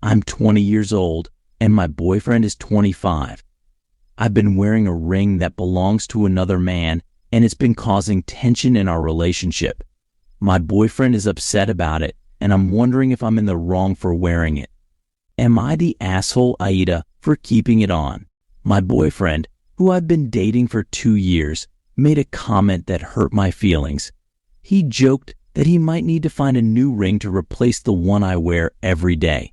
I'm 20 years old, and my boyfriend is 25. I've been wearing a ring that belongs to another man, and it's been causing tension in our relationship. My boyfriend is upset about it, and I'm wondering if I'm in the wrong for wearing it. Am I the asshole, Aida, for keeping it on? My boyfriend, who I've been dating for 2 years, made a comment that hurt my feelings. He joked that he might need to find a new ring to replace the one I wear every day.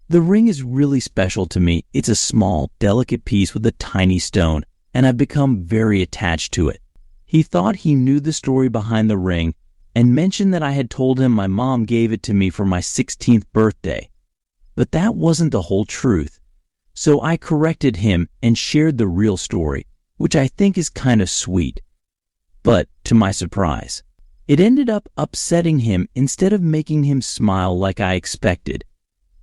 The ring is really special to me. It's a small, delicate piece with a tiny stone, and I've become very attached to it. He thought he knew the story behind the ring and mentioned that I had told him my mom gave it to me for my 16th birthday. But that wasn't the whole truth. So I corrected him and shared the real story, which I think is kind of sweet. But to my surprise, it ended up upsetting him instead of making him smile like I expected.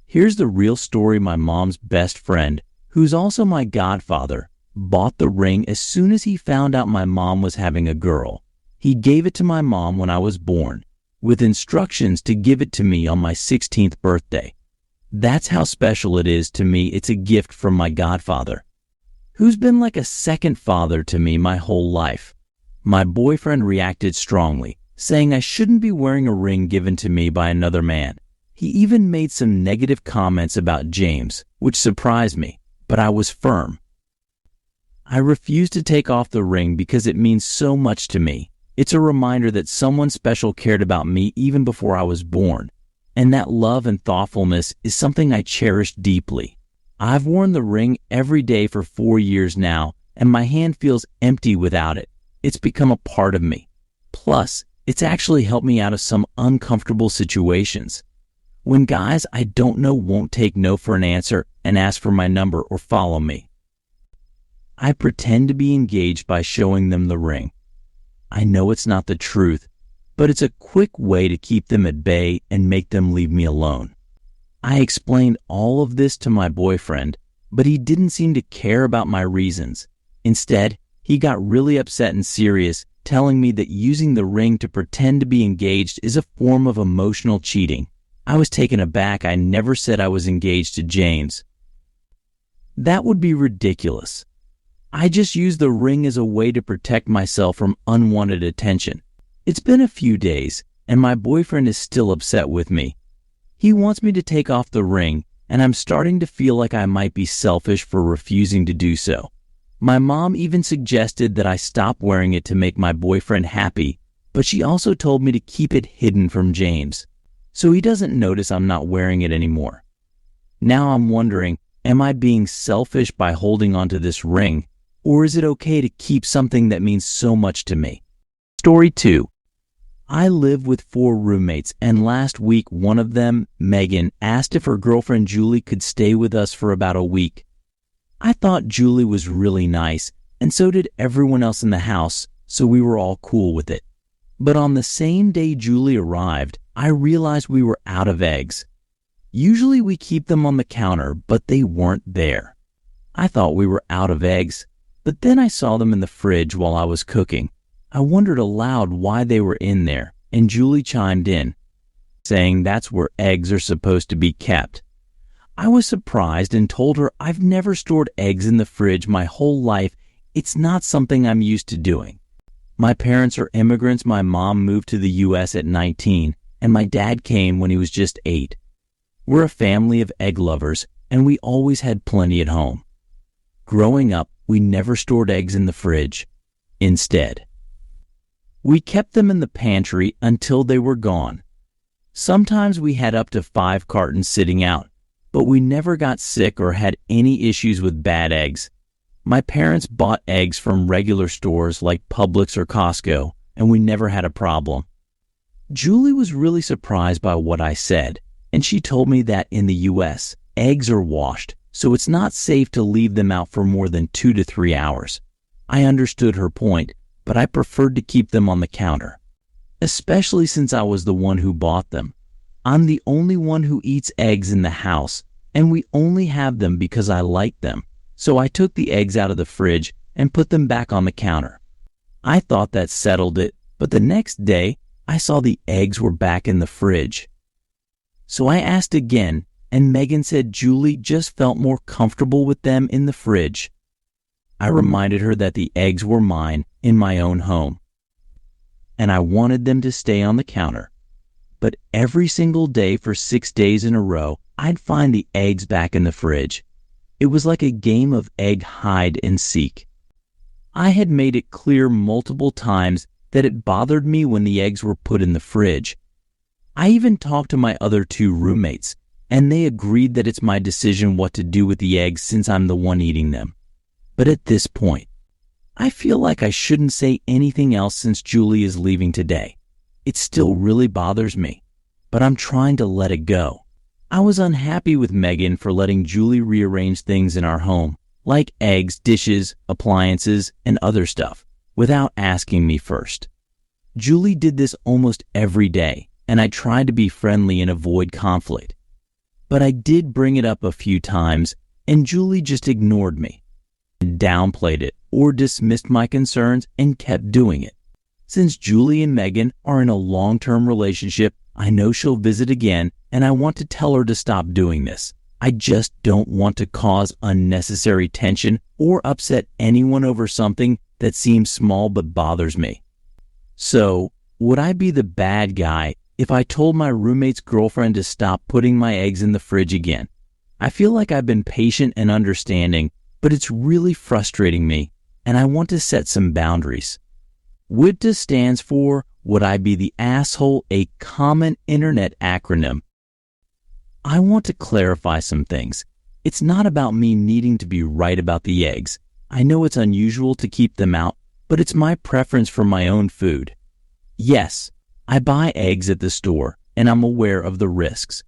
Here's the real story. My mom's best friend, who's also my godfather, bought the ring as soon as he found out my mom was having a girl. He gave it to my mom when I was born, with instructions to give it to me on my 16th birthday. That's how special it is to me. It's a gift from my godfather, who's been like a second father to me my whole life. My boyfriend reacted strongly, saying I shouldn't be wearing a ring given to me by another man. He even made some negative comments about James, which surprised me, but I was firm. I refused to take off the ring because it means so much to me. It's a reminder that someone special cared about me even before I was born, and that love and thoughtfulness is something I cherish deeply. I've worn the ring every day for 4 years now, and my hand feels empty without it. It's become a part of me. Plus, it's actually helped me out of some uncomfortable situations. When guys I don't know won't take no for an answer and ask for my number or follow me, I pretend to be engaged by showing them the ring. I know it's not the truth, but it's a quick way to keep them at bay and make them leave me alone. I explained all of this to my boyfriend, but he didn't seem to care about my reasons. Instead, he got really upset and serious, telling me that using the ring to pretend to be engaged is a form of emotional cheating. I was taken aback. I never said I was engaged to James. That would be ridiculous. I just used the ring as a way to protect myself from unwanted attention. It's been a few days, and my boyfriend is still upset with me. He wants me to take off the ring, and I'm starting to feel like I might be selfish for refusing to do so. My mom even suggested that I stop wearing it to make my boyfriend happy, but she also told me to keep it hidden from James, so he doesn't notice I'm not wearing it anymore. Now I'm wondering, am I being selfish by holding onto this ring, or is it okay to keep something that means so much to me? Story 2. I live with 4 roommates, and last week one of them, Megan, asked if her girlfriend Julie could stay with us for about a week. I thought Julie was really nice, and so did everyone else in the house, so we were all cool with it. But on the same day Julie arrived, I realized we were out of eggs. Usually we keep them on the counter, but they weren't there. I thought we were out of eggs, but then I saw them in the fridge while I was cooking. I wondered aloud why they were in there, and Julie chimed in, saying that's where eggs are supposed to be kept. I was surprised and told her I've never stored eggs in the fridge my whole life. It's not something I'm used to doing. My parents are immigrants. My mom moved to the U.S. at 19, and my dad came when he was just 8. We're a family of egg lovers, and we always had plenty at home. Growing up, we never stored eggs in the fridge. Instead, we kept them in the pantry until they were gone. Sometimes we had up to 5 cartons sitting out, but we never got sick or had any issues with bad eggs. My parents bought eggs from regular stores like Publix or Costco, and we never had a problem. Julie was really surprised by what I said, and she told me that in the U.S., eggs are washed, so it's not safe to leave them out for more than 2 to 3 hours. I understood her point, but I preferred to keep them on the counter, especially since I was the one who bought them. I'm the only one who eats eggs in the house, and we only have them because I like them. So I took the eggs out of the fridge and put them back on the counter. I thought that settled it, but the next day I saw the eggs were back in the fridge. So I asked again, and Megan said Julie just felt more comfortable with them in the fridge. I reminded her that the eggs were mine in my own home, and I wanted them to stay on the counter. But every single day for 6 days in a row, I'd find the eggs back in the fridge. It was like a game of egg hide and seek. I had made it clear multiple times that it bothered me when the eggs were put in the fridge. I even talked to my other 2 roommates, and they agreed that it's my decision what to do with the eggs since I'm the one eating them. But at this point, I feel like I shouldn't say anything else since Julie is leaving today. It still really bothers me, but I'm trying to let it go. I was unhappy with Megan for letting Julie rearrange things in our home, like eggs, dishes, appliances, and other stuff, without asking me first. Julie did this almost every day, and I tried to be friendly and avoid conflict. But I did bring it up a few times, and Julie just ignored me, downplayed it, or dismissed my concerns and kept doing it. Since Julie and Megan are in a long-term relationship, I know she'll visit again, and I want to tell her to stop doing this. I just don't want to cause unnecessary tension or upset anyone over something that seems small but bothers me. So, would I be the bad guy if I told my roommate's girlfriend to stop putting my eggs in the fridge again? I feel like I've been patient and understanding, but it's really frustrating me, and I want to set some boundaries. WIDTA stands for Would I Be the Asshole, a common internet acronym. I want to clarify some things. It's not about me needing to be right about the eggs. I know it's unusual to keep them out, but it's my preference for my own food. Yes, I buy eggs at the store, and I'm aware of the risks.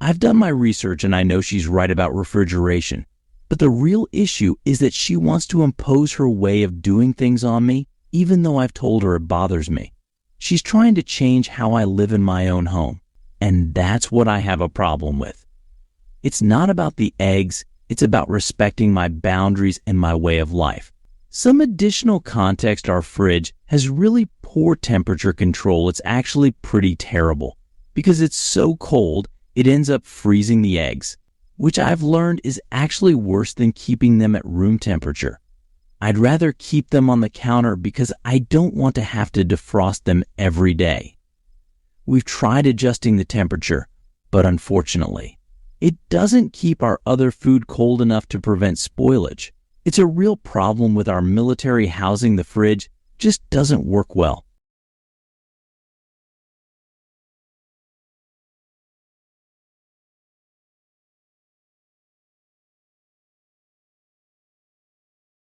I've done my research and I know she's right about refrigeration. But the real issue is that she wants to impose her way of doing things on me, even though I've told her it bothers me. She's trying to change how I live in my own home, and that's what I have a problem with. It's not about the eggs, it's about respecting my boundaries and my way of life. Some additional context: our fridge has really poor temperature control. It's actually pretty terrible. Because it's so cold, it ends up freezing the eggs, which I've learned is actually worse than keeping them at room temperature. I'd rather keep them on the counter because I don't want to have to defrost them every day. We've tried adjusting the temperature, but unfortunately, it doesn't keep our other food cold enough to prevent spoilage. It's a real problem with our military housing. The fridge just doesn't work well.